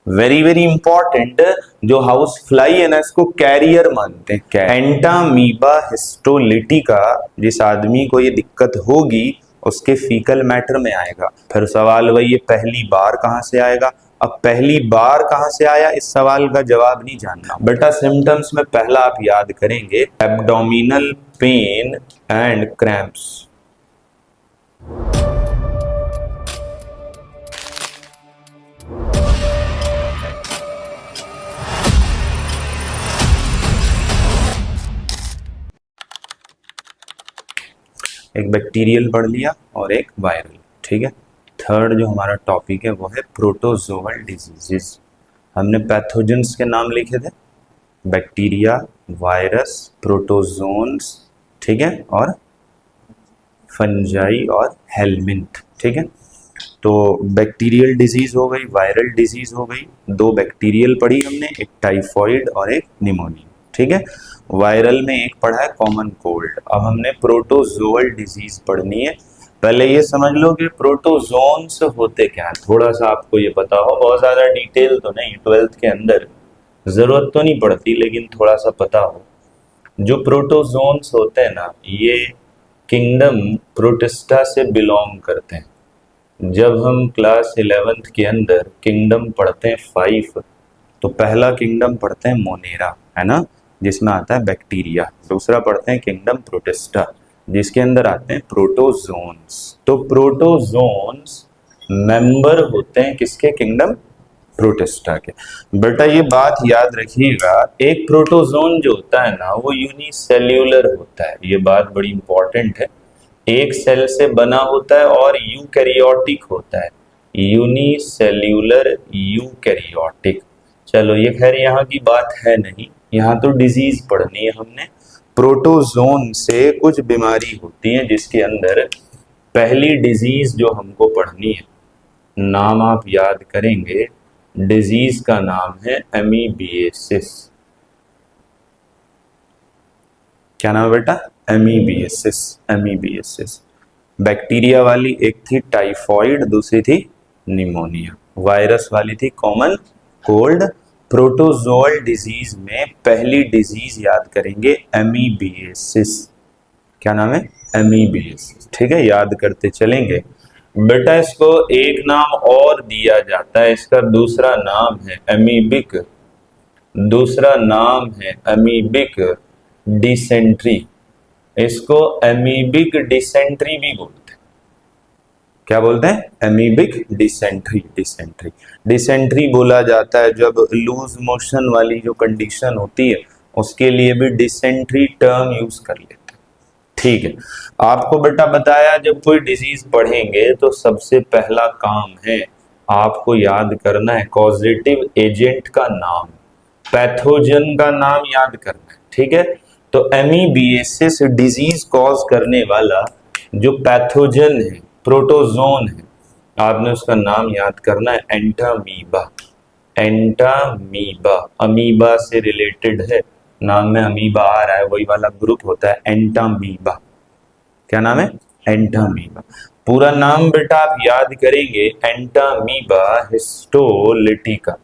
Very very important, जो house fly है ना इसको कैरियर मानते हैं। एंटामीबा हिस्टोलिटिका, जिस आदमी को ये दिक्कत होगी उसके फीकल मैटर में आएगा। फिर सवाल वही, ये पहली बार कहां से आएगा? अब पहली बार कहां से आया, इस सवाल का जवाब नहीं जानना बेटा। सिम्टम्स में पहला आप याद करेंगे एब्डोमिनल पेन एंड क्रैम्प्स। एक बैक्टीरियल पढ़ लिया और एक वायरल, ठीक है। थर्ड जो हमारा टॉपिक है वो है प्रोटोजोअल डिजीजेस। हमने पैथोजेंस के नाम लिखे थे, बैक्टीरिया, वायरस, प्रोटोजोन्स, ठीक है, और फंजाई और हेलमिंथ, ठीक है। तो बैक्टीरियल डिजीज हो गई, वायरल डिजीज हो गई, दो बैक्टीरियल पढ़ी हमने, एक टाइफॉइड और एक निमोनिया, ठीक है। वायरल में एक पढ़ा है कॉमन कोल्ड। अब हमने प्रोटोजोअल डिजीज पढ़नी है। पहले ये समझ लो कि प्रोटोजोन्स होते क्या है, थोड़ा सा आपको ये पता हो, बहुत ज्यादा डिटेल तो नहीं, 12th के अंदर जरूरत तो नहीं पड़ती, लेकिन थोड़ा सा पता हो। जो प्रोटोजोन्स होते हैं ना, ये किंगडम प्रोटिस्टा से बिलोंग करते हैं। जब हम क्लास 11th के अंदर किंगडम पढ़ते हैं 5, तो पहला किंगडम पढ़ते हैं मोनेरा, है ना, जिसमें आता है बैक्टीरिया। दूसरा पढ़ते हैं किंगडम प्रोटिस्टा, जिसके अंदर आते हैं प्रोटोजोन्स। तो प्रोटोजोन्स मेंबर होते हैं किसके? किंगडम प्रोटिस्टा के। बेटा ये बात याद रखिएगा, एक प्रोटोजोन जो होता है ना वो यूनिसेल्यूलर होता है, ये बात बड़ी इंपॉर्टेंट है। एक सेल से बना होता है और यूकैरियोटिक होता है, यूनिसेल्यूलर यूकैरियोटिक। चलो ये खैर यहाँ की बात है नहीं, यहाँ तो डिजीज पढ़नी है हमने। प्रोटोजोन से कुछ बीमारी होती है जिसके अंदर पहली डिजीज जो हमको पढ़नी है, नाम आप याद करेंगे, डिजीज का नाम है एमीबिएसिस। क्या नाम है बेटा? एमीबिएसिस। एमीबिएसिस बैक्टीरिया वाली एक थी टाइफॉइड, दूसरी थी निमोनिया। वायरस वाली थी कॉमन कोल्ड। प्रोटोजोअल डिजीज में पहली डिजीज याद करेंगे एमीबिएसिस। क्या नाम है? एमीबिएसिस, ठीक है, याद करते चलेंगे। बेटा इसको एक नाम और दिया जाता है, इसका दूसरा नाम है एमीबिक, दूसरा नाम है एमीबिक डिसेंट्री। इसको एमीबिक डिसेंट्री भी बोलते हैं। क्या बोलते हैं? Amoebic dysentery. डिसेंट्री डिसेंट्री बोला जाता है जब लूज मोशन वाली जो कंडीशन होती है उसके लिए भी डिसेंट्री टर्म यूज कर लेते हैं, ठीक है। आपको बेटा बताया जब कोई डिजीज पढ़ेंगे तो सबसे पहला काम है आपको याद करना है कॉजेटिव एजेंट का नाम, पैथोजन का नाम याद करना है, ठीक है। तो एमीबिएसिस डिजीज कॉज करने वाला जो पैथोजन है, प्रोटोजोन है, आपने उसका नाम याद करना है एंटामीबा। एंटामीबा अमीबा से रिलेटेड है, नाम में अमीबा आ रहा है, वही वाला ग्रुप होता है एंटामीबा। क्या नाम है? एंटामीबा। पूरा नाम बेटा आप याद करेंगे Entamoeba histolytica.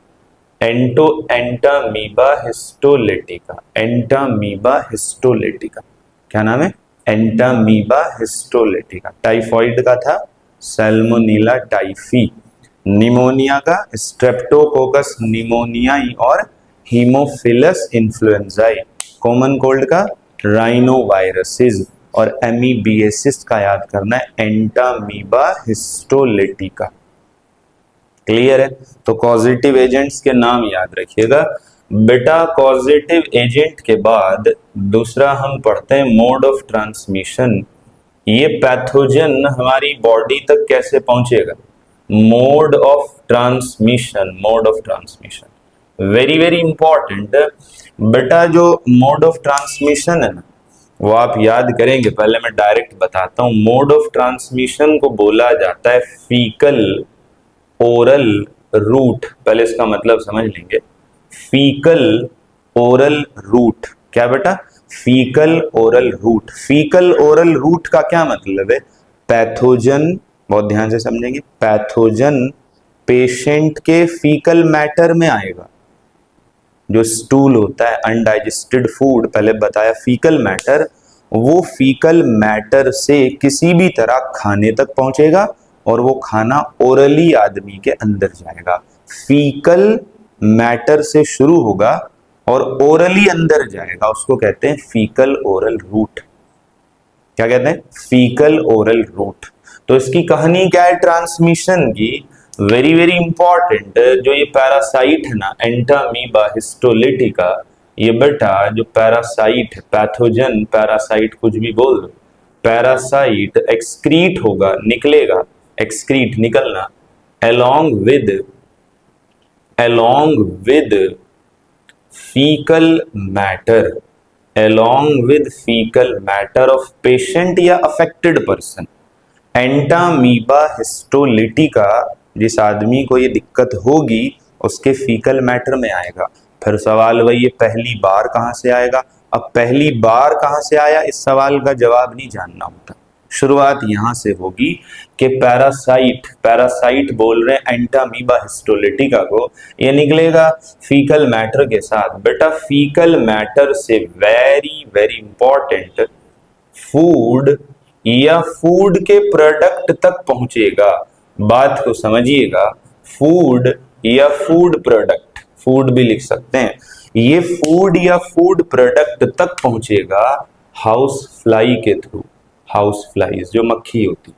Entamoeba histolytica. Entamoeba histolytica. क्या नाम है? Entamoeba histolytica. टाइफॉइड का था सैल्मोनेला टाइफी, निमोनिया का स्ट्रेप्टोकोकस निमोनियाई और हीमोफिलस इन्फ्लुएंजाई, कॉमन कोल्ड का राइनोवायरसिस, और एमीबिएसिस का याद करना है एंटामीबा हिस्टोलिटिका। क्लियर है? तो कॉजेटिव एजेंट्स के नाम याद रखिएगा बेटा। कॉजेटिव एजेंट के बाद दूसरा हम पढ़ते हैं मोड ऑफ ट्रांसमिशन। ये पैथोजन हमारी बॉडी तक कैसे पहुंचेगा? Mode of transmission. Mode of transmission very very important बेटा। जो मोड ऑफ ट्रांसमिशन है ना वो आप याद करेंगे, पहले मैं डायरेक्ट बताता हूं। मोड ऑफ ट्रांसमिशन को बोला जाता है फीकल ओरल रूट। पहले इसका मतलब समझ लेंगे, फीकल ओरल रूट। क्या बेटा? Faecal oral root. Faecal oral root का क्या मतलब है? पैथोजन, बहुत ध्यान से समझेंगे, पैथोजन पेशेंट के फीकल मैटर में आएगा। जो स्टूल होता है, अनडाइजेस्टेड फूड, पहले बताया फीकल मैटर, वो फीकल मैटर से किसी भी तरह खाने तक पहुंचेगा और वो खाना ओरली आदमी के अंदर जाएगा। फीकल मैटर से शुरू होगा और ओरली अंदर जाएगा, उसको कहते हैं फीकल ओरल रूट। क्या कहते हैं? Faecal oral root. तो इसकी कहानी क्या है ट्रांसमिशन की? Very very important. जो ये पैरासाइट है ना, एंटामीबा हिस्टोलिटिका, ये बेटा जो पैरासाइट है, पैथोजन पैरासाइट कुछ भी बोल दो, पैरासाइट एक्सक्रीट होगा, निकलेगा, एक्सक्रीट निकलना, along with fecal matter, along with fecal matter of patient या affected person। एंटामीबा हिस्टोलिटिका, जिस आदमी को ये दिक्कत होगी उसके फीकल मैटर में आएगा। फिर सवाल वही, ये पहली बार कहां से आएगा? अब पहली बार कहां से आया, इस सवाल का जवाब नहीं जानना होता। शुरुआत यहां से होगी कि पैरासाइट बोल रहे हैं एंटामीबा हिस्टोलिटिका को, ये निकलेगा फीकल मैटर के साथ। बेटा फीकल मैटर से वेरी वेरी इंपॉर्टेंट फूड या फूड के प्रोडक्ट तक पहुंचेगा। बात को समझिएगा, फूड या फूड प्रोडक्ट, फूड भी लिख सकते हैं, ये फूड या फूड प्रोडक्ट तक पहुंचेगा हाउस फ्लाई के थ्रू। हाउस फ्लाईज जो मक्खी होती।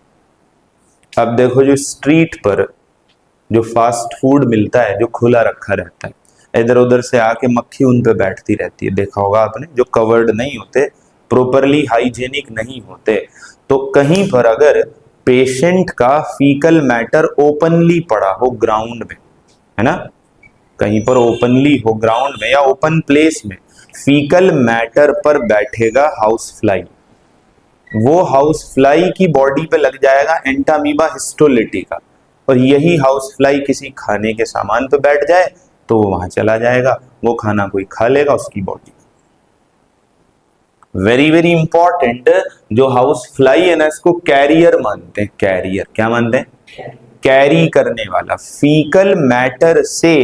अब देखो जो स्ट्रीट पर जो फास्ट फूड मिलता है, जो खुला रखा रहता है, इधर उधर से आके मक्खी उन पे बैठती रहती है, देखा होगा आपने, जो कवर्ड नहीं होते, प्रॉपरली हाइजेनिक नहीं होते। तो कहीं पर अगर पेशेंट का फीकल मैटर ओपनली पड़ा हो ग्राउंड में, है ना, कहीं पर ओपनली हो ग्राउंड में या ओपन प्लेस में, फीकल मैटर पर बैठेगा हाउस फ्लाई, वो हाउस फ्लाई की बॉडी पे लग जाएगा एंटामीबा हिस्टोलिटिका, और यही हाउस फ्लाई किसी खाने के सामान पे बैठ जाए तो वो वहां चला जाएगा, वो खाना कोई खा लेगा उसकी बॉडी। वेरी वेरी इंपॉर्टेंट, जो हाउस फ्लाई है ना, इसको कैरियर मानते हैं। कैरियर क्या मानते हैं? कैरी करने वाला। फीकल मैटर से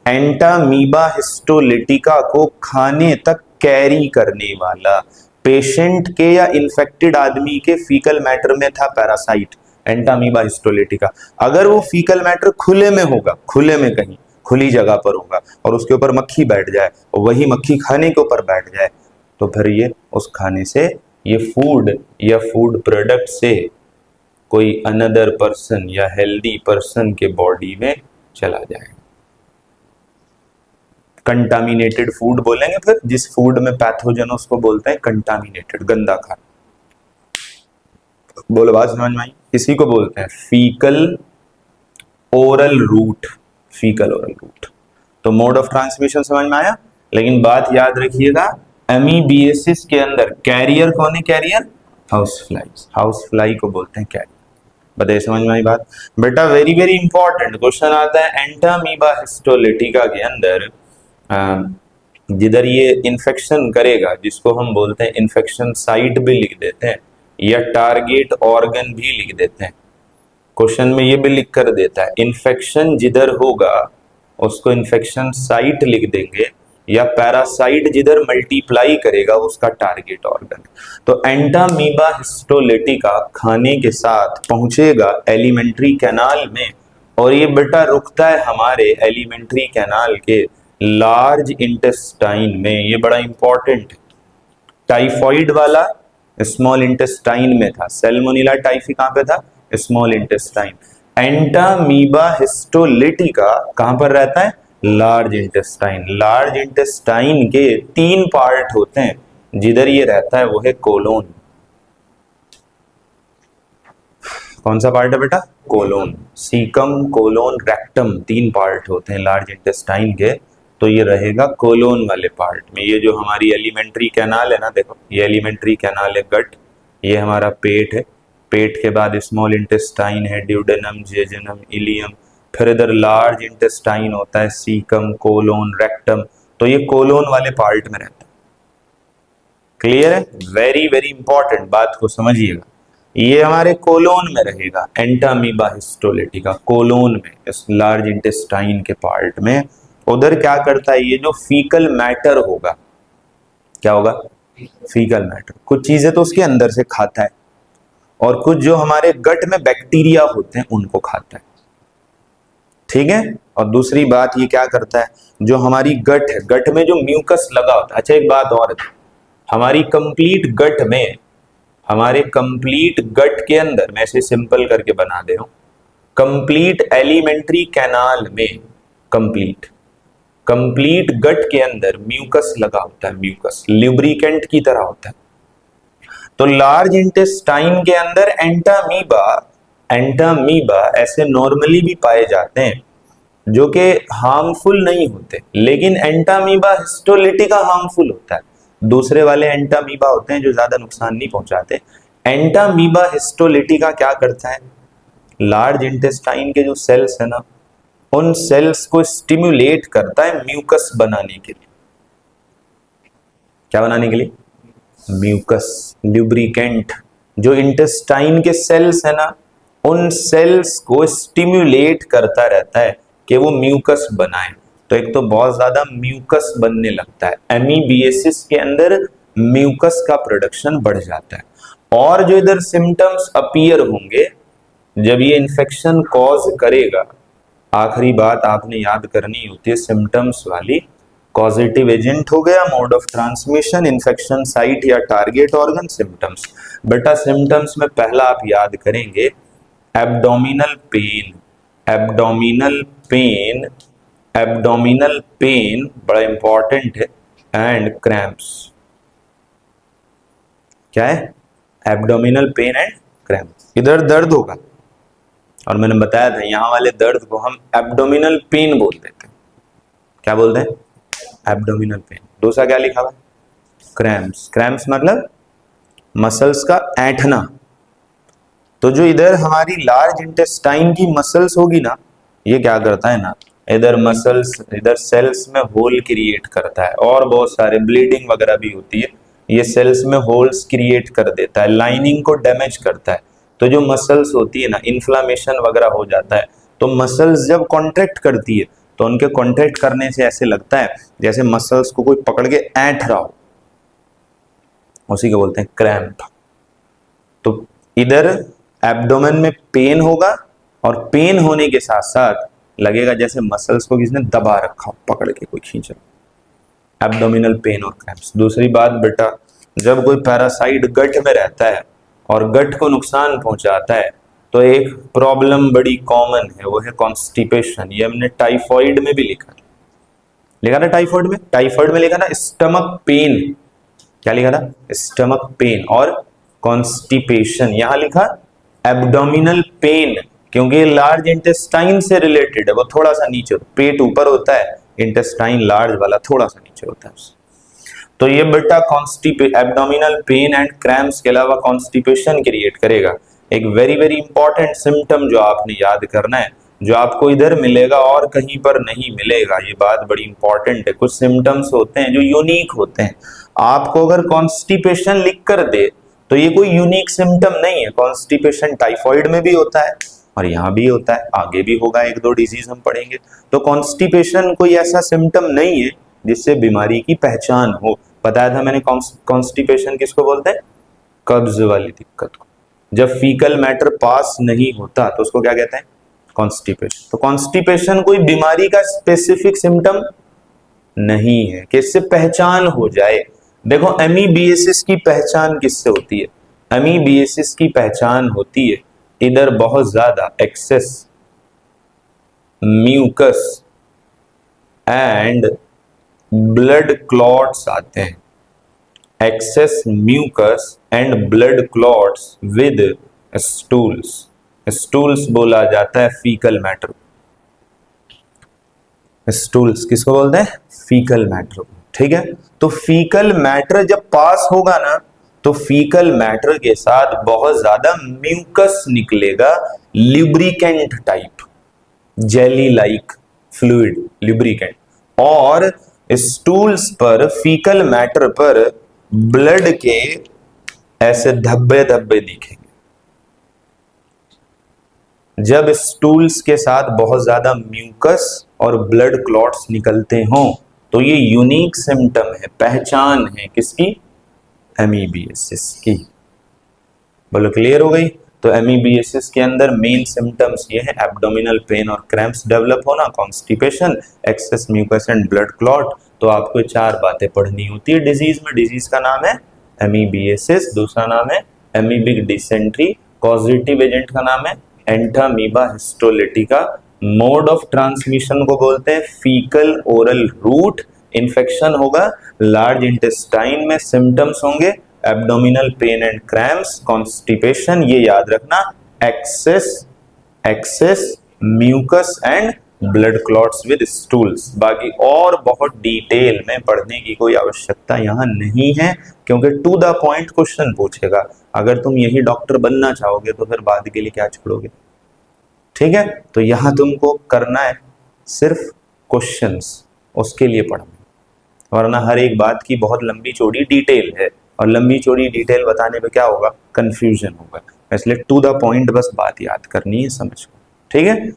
एंटामीबा हिस्टोलिटिका को खाने तक कैरी करने वाला। पेशेंट के या इन्फेक्टेड आदमी के फीकल मैटर में था पैरासाइट एंटामीबा हिस्टोलिटिका। अगर वो फीकल मैटर खुले में होगा, खुले में कहीं खुली जगह पर होगा और उसके ऊपर मक्खी बैठ जाए और वही मक्खी खाने के ऊपर बैठ जाए, तो फिर ये उस खाने से, ये फूड या फूड प्रोडक्ट से कोई अनदर पर्सन या हेल्दी पर्सन के बॉडी में चला जाएगा। कंटामिनेटेड फूड बोलेंगे फिर, जिस फूड में पैथोजन उसको बोलते हैं कंटामिनेटेड, गंदा खाना। बोलो बात समझ में आई? इसी को बोलते हैं faecal oral root. Faecal oral root. तो मोड ऑफ ट्रांसमिशन समझ में आया। लेकिन बात याद रखिएगा, एमीबिएसिस के अंदर कैरियर कौन है? Carrier house flies. House fly को बोलते हैं कैरियर। बताइए समझ में आई बात? बेटा वेरी वेरी इंपॉर्टेंट क्वेश्चन आता है एंटामीबा हिस्टोलिटिका के अंदर, जिधर ये इन्फेक्शन करेगा, जिसको हम बोलते हैं इन्फेक्शन साइट भी लिख देते हैं या टारगेट ऑर्गन भी लिख देते हैं। क्वेश्चन में ये भी लिख कर देता है, इन्फेक्शन जिधर होगा उसको इन्फेक्शन साइट लिख देंगे, या पैरासाइट जिधर मल्टीप्लाई करेगा उसका टारगेट ऑर्गन। तो एंटामीबा हिस्टोलिटिका खाने के साथ पहुंचेगा एलिमेंट्री कैनाल में, और ये बेटा रुकता है हमारे एलिमेंट्री कैनाल के लार्ज इंटेस्टाइन में। ये बड़ा इंपॉर्टेंट है। टाइफॉइड वाला स्मॉल इंटेस्टाइन में था, सैल्मोनेला टाइफी कहां पे था? Small intestine. एंटामीबा हिस्टोलिटिका कहां पर रहता है? Large intestine. लार्ज इंटेस्टाइन के 3 पार्ट होते हैं, जिधर ये रहता है वो है कोलोन। कौन सा पार्ट है बेटा? Colon. Caecum, colon, rectum, 3 part होते हैं लार्ज इंटेस्टाइन के। तो ये रहेगा कोलोन वाले पार्ट में। ये जो हमारी एलिमेंट्री कैनाल है ना, देखो ये एलिमेंट्री कैनाल है, गट, ये हमारा पेट है, पेट के बाद स्मॉल इंटेस्टाइन है, ड्यूडेनम, जेजुनम, इलियम, फिर इधर लार्ज इंटेस्टाइन होता है, सीकम, कोलोन, रेक्टम। तो ये कोलोन वाले पार्ट में रहता है। क्लियर है? वेरी वेरी इंपॉर्टेंट, बात को समझिएगा। ये हमारे कोलोन में रहेगा, एंटामीबा हिस्टोलिटिका कोलोन में, इस लार्ज इंटेस्टाइन के पार्ट में। उधर क्या करता है, ये जो फीकल मैटर होगा, क्या होगा, फीकल मैटर, कुछ चीजें तो उसके अंदर से खाता है और कुछ जो हमारे गट में बैक्टीरिया होते हैं उनको खाता है, ठीक है। और दूसरी बात ये क्या करता है, जो हमारी गट है, गट में जो म्यूकस लगा होता है। अच्छा एक बात और है, हमारी कंप्लीट गट में, हमारे कंप्लीट गट के अंदर, मैं इसे सिंपल करके बना दे रहा हूं, कंप्लीट एलिमेंट्री कैनाल में, कंप्लीट कंप्लीट गट के अंदर म्यूकस लगा होता है, म्यूकस ल्यूब्रिकेंट की तरह होता है। तो लार्ज इंटेस्टाइन के अंदर एंटामीबा, एंटामीबा ऐसे नॉर्मली भी पाए जाते हैं जो कि हार्मफुल नहीं होते, लेकिन एंटामीबा हिस्टोलिटिका हार्मफुल होता है। दूसरे वाले एंटामीबा होते हैं जो ज्यादा नुकसान नहीं पहुंचाते। एंटामीबा हिस्टोलिटिका क्या करता है, लार्ज इंटेस्टाइन के जो सेल्स है ना, उन सेल्स को स्टिम्युलेट करता है म्यूकस बनाने के लिए। क्या बनाने के लिए, म्यूकस, ल्यूब्रिकेंट। जो इंटेस्टाइन के सेल्स है ना, उन सेल्स को स्टिम्युलेट करता रहता है कि वो म्यूकस बनाए। तो एक तो बहुत ज्यादा म्यूकस बनने लगता है, एमीबिएसिस के अंदर म्यूकस का प्रोडक्शन बढ़ जाता है। और जो इधर सिम्टम्स अपीयर होंगे जब ये इन्फेक्शन कॉज करेगा, आखिरी बात आपने याद करनी होती है सिम्टम्स वाली, कॉजेटिव एजेंट हो गया, mode of transmission, infection site या टारगेट ऑर्गन, सिम्टम्स। बेटा सिम्टम्स में पहला आप याद करेंगे abdominal pain, abdominal pain, abdominal pain बड़ा इंपॉर्टेंट है, एंड क्रैम्प्स। क्या है, एब्डोमिनल पेन एंड क्रैम्प्स। इधर दर्द होगा, और मैंने बताया था यहां वाले दर्द को हम एब्डोमिनल पेन बोल देते हैं। क्या बोलते हैं, एब्डोमिनल पेन। दूसरा क्या लिखा हुआ, क्रैम्प्स। क्रैम्प्स मतलब मसल्स का ऐंठना। तो जो इधर हमारी लार्ज इंटेस्टाइन की मसल्स होगी ना, ये क्या करता है ना, इधर मसल्स, इधर सेल्स में होल क्रिएट करता है, और बहुत सारे ब्लीडिंग वगैरह भी होती है, ये सेल्स में होल्स क्रिएट कर देता है, लाइनिंग को डैमेज करता है। तो जो मसल्स होती है ना, इन्फ्लामेशन वगैरह हो जाता है। तो मसल्स जब कॉन्ट्रैक्ट करती है तो उनके कॉन्ट्रैक्ट करने से ऐसे लगता है जैसे मसल्स को कोई पकड़ के ऐंठ रहा हो, उसी को बोलते हैं क्रैम्प। तो इधर एब्डोमेन में पेन होगा, और पेन होने के साथ साथ लगेगा जैसे मसल्स को किसने दबा रखा हो, पकड़ के कोई खींच रहा, एब्डोमिनल पेन और क्रैम्प्स। दूसरी बात बेटा, जब कोई पैरासाइट गट में रहता है और गट को नुकसान पहुंचाता है तो एक प्रॉब्लम बड़ी कॉमन है, वो है कॉन्स्टिपेशन। ये हमने टाइफॉइड में भी लिखा था टाइफॉइड में, टाइफॉइड में लिखा था स्टमक पेन। क्या लिखा था, स्टमक पेन और कॉन्स्टिपेशन। यहां लिखा एब्डोमिनल पेन, क्योंकि लार्ज इंटेस्टाइन से रिलेटेड है, वो थोड़ा सा नीचे, पेट ऊपर होता है, इंटेस्टाइन लार्ज वाला थोड़ा सा नीचे होता है उससे। तो ये बेटा एब्डोमिनल पेन एंड क्रैम्प्स के अलावा कॉन्स्टिपेशन क्रिएट करेगा। एक वेरी वेरी इंपॉर्टेंट सिम्टम जो आपने याद करना है, जो आपको इधर मिलेगा और कहीं पर नहीं मिलेगा, ये बात बड़ी इंपॉर्टेंट है। कुछ सिम्टम्स होते हैं जो यूनिक होते हैं। आपको अगर कॉन्स्टिपेशन लिख कर दे तो ये कोई यूनिक सिम्टम नहीं है। कॉन्स्टिपेशन टाइफॉइड में भी होता है और यहाँ भी होता है, आगे भी होगा, एक दो डिजीज हम पढ़ेंगे। तो कॉन्स्टिपेशन कोई ऐसा सिम्टम नहीं है जिससे बीमारी की पहचान हो। बताया था मैंने कॉन्स्टिपेशन किसको बोलते हैं, कब्ज वाली दिक्कत को। जब फीकल मैटर पास नहीं होता तो उसको क्या कहते हैं, कॉन्स्टिपेशन। तो कॉन्स्टिपेशन कोई बीमारी का स्पेसिफिक सिम्टम नहीं है कि इससे पहचान हो जाए। देखो एमीबिएसिस की पहचान किससे होती है, एमीबिएसिस की पहचान होती है इधर बहुत ज्यादा excess mucus and blood clots आते हैं, excess mucus and blood clots with stools. Stools बोला जाता है फीकल मैटर। स्टूल्स किसको बोलते हैं, फीकल मैटर, ठीक है। तो फीकल मैटर जब पास होगा ना, तो फीकल मैटर के साथ बहुत ज्यादा म्यूकस निकलेगा, lubricant type, jelly like fluid lubricant. और स्टूल्स पर, फीकल मैटर पर ब्लड के ऐसे धब्बे धब्बे दिखेंगे, जब स्टूल्स के साथ बहुत ज्यादा म्यूकस और ब्लड क्लॉट्स निकलते हों तो ये यूनिक सिम्टम है, पहचान है किसकी? एमीबिएसिस की। बोलो क्लियर हो गई? तो एमीबिएसिस के अंदर मेन सिम्टम्स ये है, एब्डोमिनल पेन और क्रैम्प्स डेवलप होना, constipation, excess mucus and blood clot. तो आपको चार बातें पढ़नी होती है डिजीज में। डिजीज का नाम है एमीबिएसिस, दूसरा नाम है एमीबिक डिसेंट्री, कॉजेटिव एजेंट का नाम है Entamoeba histolytica, mode of transmission को बोलते हैं फीकल ओरल रूट, इन्फेक्शन होगा लार्ज इंटेस्टाइन में, सिम्टम्स होंगे abdominal pain and cramps, constipation, ये याद रखना, excess mucus and blood clots with stools. बाकी और बहुत डिटेल में पढ़ने की कोई आवश्यकता यहाँ नहीं है, क्योंकि टू द पॉइंट क्वेश्चन पूछेगा। अगर तुम यही डॉक्टर बनना चाहोगे तो फिर बाद के लिए क्या छोड़ोगे? ठीक है, तो यहाँ तुमको करना है सिर्फ क्वेश्चंस, उसके लिए पढ़ना, वरना हर एक बात की बहुत लंबी चौड़ी डिटेल है और लंबी चौड़ी डिटेल बताने पे क्या होगा? कंफ्यूजन होगा। इसलिए टू द पॉइंट बस बात याद करनी है, समझ को। ठीक है,